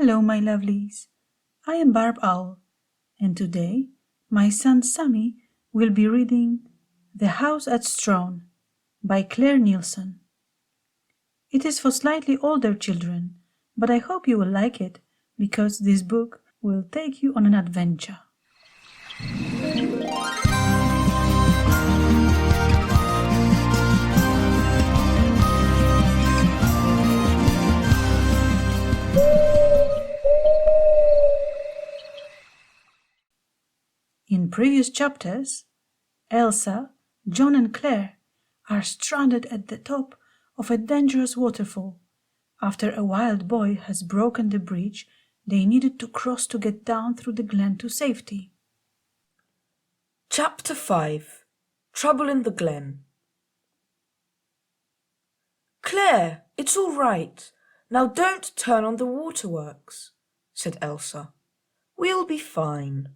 Hello, my lovelies. I am Barb Owl, and today my son Sammy will be reading The House at Strone by Claire Nielson. It is for slightly older children, but I hope you will like it because this book will take you on an adventure. In previous chapters, Elsa, John and Claire are stranded at the top of a dangerous waterfall after a wild boy has broken the bridge they needed to cross to get down through the glen to safety. Chapter 5 Trouble in the Glen. Claire, it's all right. Now don't turn on the waterworks, said Elsa. We'll be fine.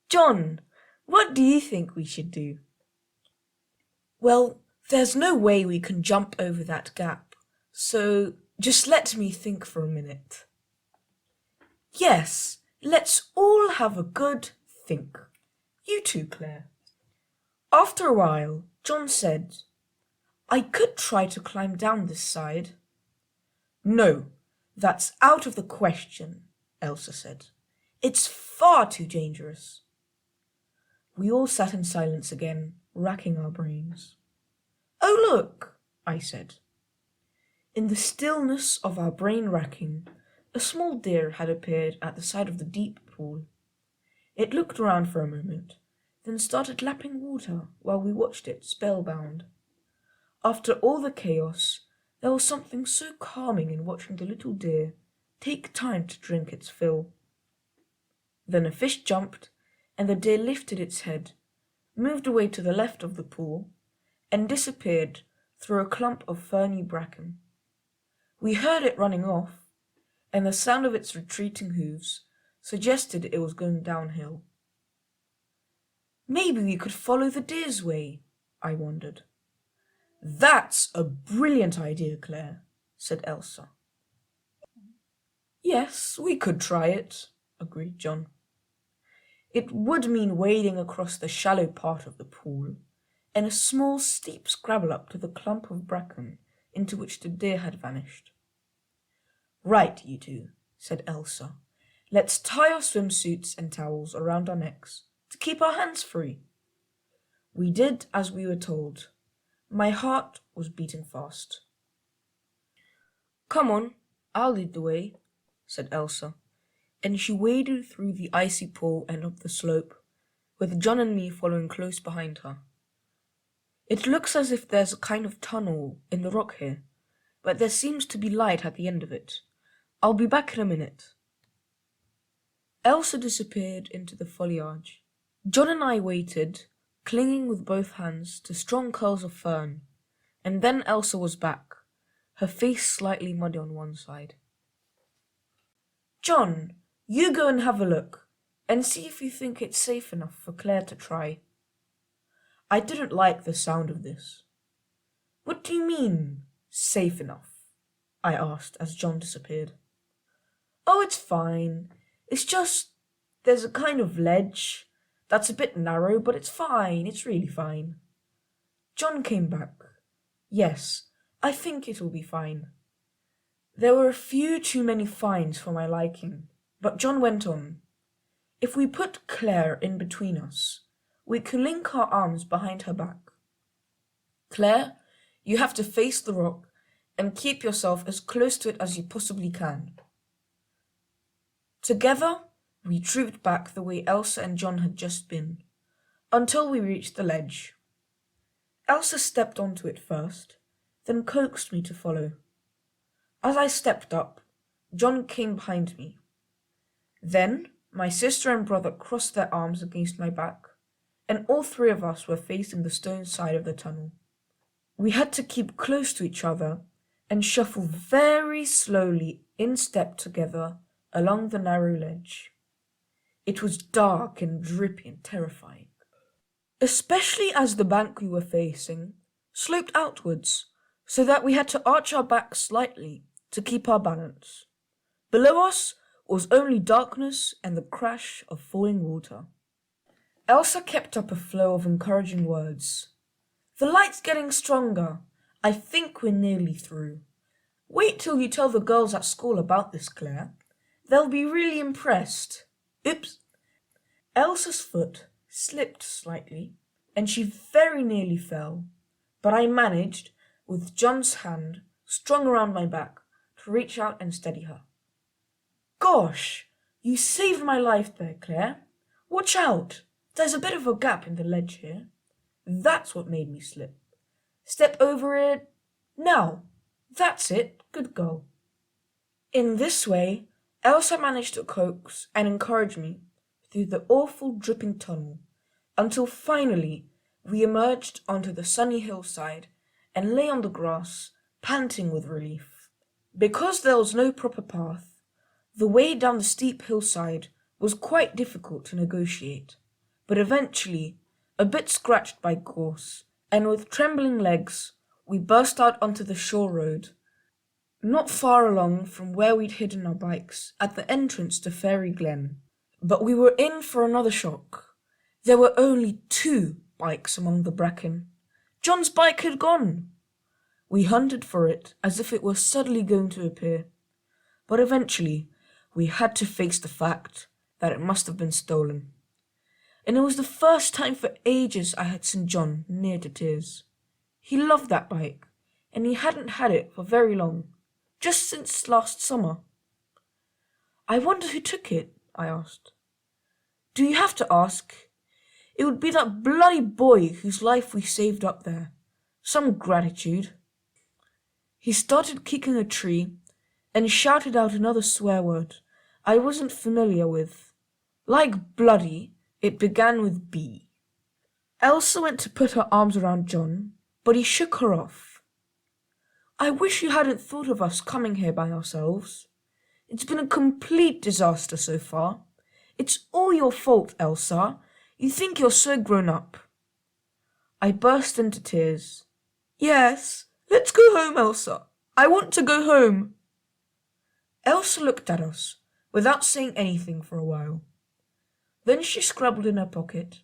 John, what do you think we should do? Well, there's no way we can jump over that gap, so just let me think for a minute. Yes, let's all have a good think. You too, Claire. After a while, John said, I could try to climb down this side. No, that's out of the question, Elsa said. It's far too dangerous. We all sat in silence again, racking our brains. Oh, look, I said. In the stillness of our brain-racking, a small deer had appeared at the side of the deep pool. It looked around for a moment, then started lapping water while we watched it spellbound. After all the chaos, there was something so calming in watching the little deer take time to drink its fill. Then a fish jumped, and the deer lifted its head, moved away to the left of the pool, and disappeared through a clump of ferny bracken. We heard it running off, and the sound of its retreating hooves suggested it was going downhill. Maybe we could follow the deer's way, I wondered. That's a brilliant idea, Claire, said Elsa. Yes, we could try it, agreed John. It would mean wading across the shallow part of the pool, and a small steep scrabble up to the clump of bracken into which the deer had vanished. Right, you two, said Elsa. Let's tie our swimsuits and towels around our necks to keep our hands free. We did as we were told. My heart was beating fast. Come on, I'll lead the way, said Elsa, and she waded through the icy pool and up the slope, with John and me following close behind her. It looks as if there's a kind of tunnel in the rock here, but there seems to be light at the end of it. I'll be back in a minute. Elsa disappeared into the foliage. John and I waited, clinging with both hands to strong curls of fern, and then Elsa was back, her face slightly muddy on one side. John, you go and have a look, and see if you think it's safe enough for Claire to try. I didn't like the sound of this. What do you mean, safe enough? I asked as John disappeared. Oh, it's fine. It's just, there's a kind of ledge that's a bit narrow, but it's fine. It's really fine. John came back. Yes, I think it'll be fine. There were a few too many fines for my liking, but John went on. If we put Claire in between us, we can link our arms behind her back. Claire, you have to face the rock and keep yourself as close to it as you possibly can. Together, we trooped back the way Elsa and John had just been, until we reached the ledge. Elsa stepped onto it first, then coaxed me to follow. As I stepped up, John came behind me. Then my sister and brother crossed their arms against my back, and all three of us were facing the stone side of the tunnel. We had to keep close to each other and shuffle very slowly in step together along the narrow ledge. It was dark and drippy and terrifying, especially as the bank we were facing sloped outwards, so that we had to arch our backs slightly to keep our balance. Below us was only darkness and the crash of falling water. Elsa kept up a flow of encouraging words. The light's getting stronger. I think we're nearly through. Wait till you tell the girls at school about this, Claire. They'll be really impressed. Oops. Elsa's foot slipped slightly, and she very nearly fell, but I managed, with John's hand strung around my back, to reach out and steady her. Gosh, you saved my life there, Claire. Watch out. There's a bit of a gap in the ledge here. That's what made me slip. Step over it. Now. That's it. Good girl. In this way, Elsa managed to coax and encourage me through the awful dripping tunnel until finally we emerged onto the sunny hillside and lay on the grass, panting with relief. Because there was no proper path, the way down the steep hillside was quite difficult to negotiate, but eventually, a bit scratched by course, and with trembling legs, we burst out onto the shore road, not far along from where we'd hidden our bikes at the entrance to Fairy Glen. But we were in for another shock. There were only 2 bikes among the bracken. John's bike had gone. We hunted for it as if it were suddenly going to appear, but eventually we had to face the fact that it must have been stolen. And it was the first time for ages I had seen John near to tears. He loved that bike, and he hadn't had it for very long, just since last summer. I wonder who took it, I asked. Do you have to ask? It would be that bloody boy whose life we saved up there. Some gratitude. He started kicking a tree and shouted out another swear word I wasn't familiar with. Like bloody, it began with B. Elsa went to put her arms around John, but he shook her off. I wish you hadn't thought of us coming here by ourselves. It's been a complete disaster so far. It's all your fault, Elsa. You think you're so grown up. I burst into tears. Yes, let's go home, Elsa. I want to go home. Elsa looked at us, without saying anything for a while. Then she scrabbled in her pocket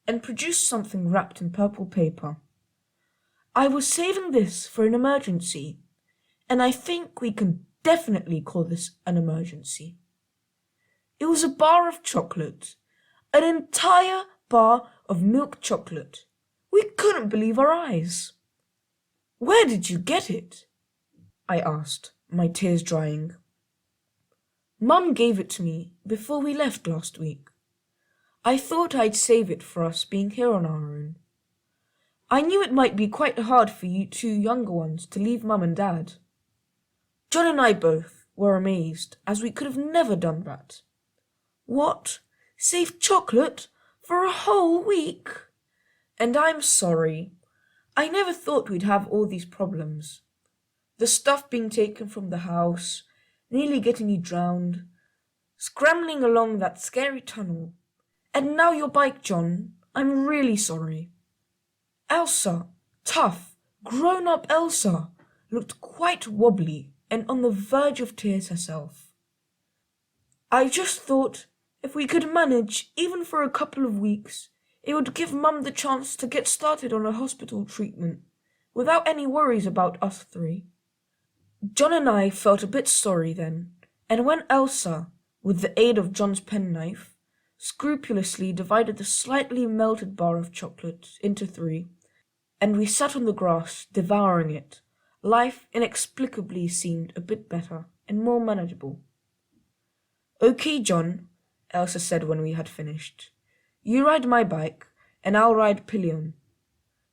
and produced something wrapped in purple paper. I was saving this for an emergency, and I think we can definitely call this an emergency. It was a bar of chocolate, an entire bar of milk chocolate. We couldn't believe our eyes. Where did you get it? I asked, my tears drying. Mum gave it to me before we left last week. I thought I'd save it for us being here on our own. I knew it might be quite hard for you 2 younger ones to leave Mum and Dad. John and I both were amazed, as we could have never done that. What? Save chocolate for a whole week? And I'm sorry. I never thought we'd have all these problems. The stuff being taken from the house, nearly getting you drowned, scrambling along that scary tunnel, and now your bike, John. I'm really sorry. Elsa, tough, grown-up Elsa, looked quite wobbly and on the verge of tears herself. I just thought if we could manage even for a couple of weeks, it would give Mum the chance to get started on a hospital treatment without any worries about us 3. John and I felt a bit sorry then, and when Elsa, with the aid of John's penknife, scrupulously divided the slightly melted bar of chocolate into 3, and we sat on the grass devouring it, life inexplicably seemed a bit better and more manageable. Okay, John, Elsa said when we had finished. You ride my bike, and I'll ride Pillion.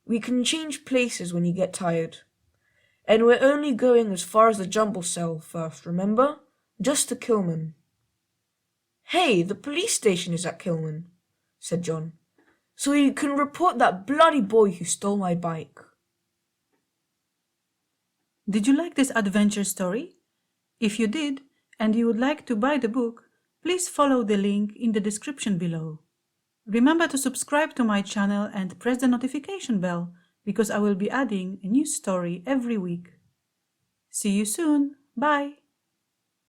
We can change places when you get tired. And we're only going as far as the jumble cell first, remember? Just to Kilman. Hey, the police station is at Kilman, said John. So you can report that bloody boy who stole my bike. Did you like this adventure story? If you did, and you would like to buy the book, please follow the link in the description below. Remember to subscribe to my channel and press the notification bell, because I will be adding a new story every week. See you soon. Bye.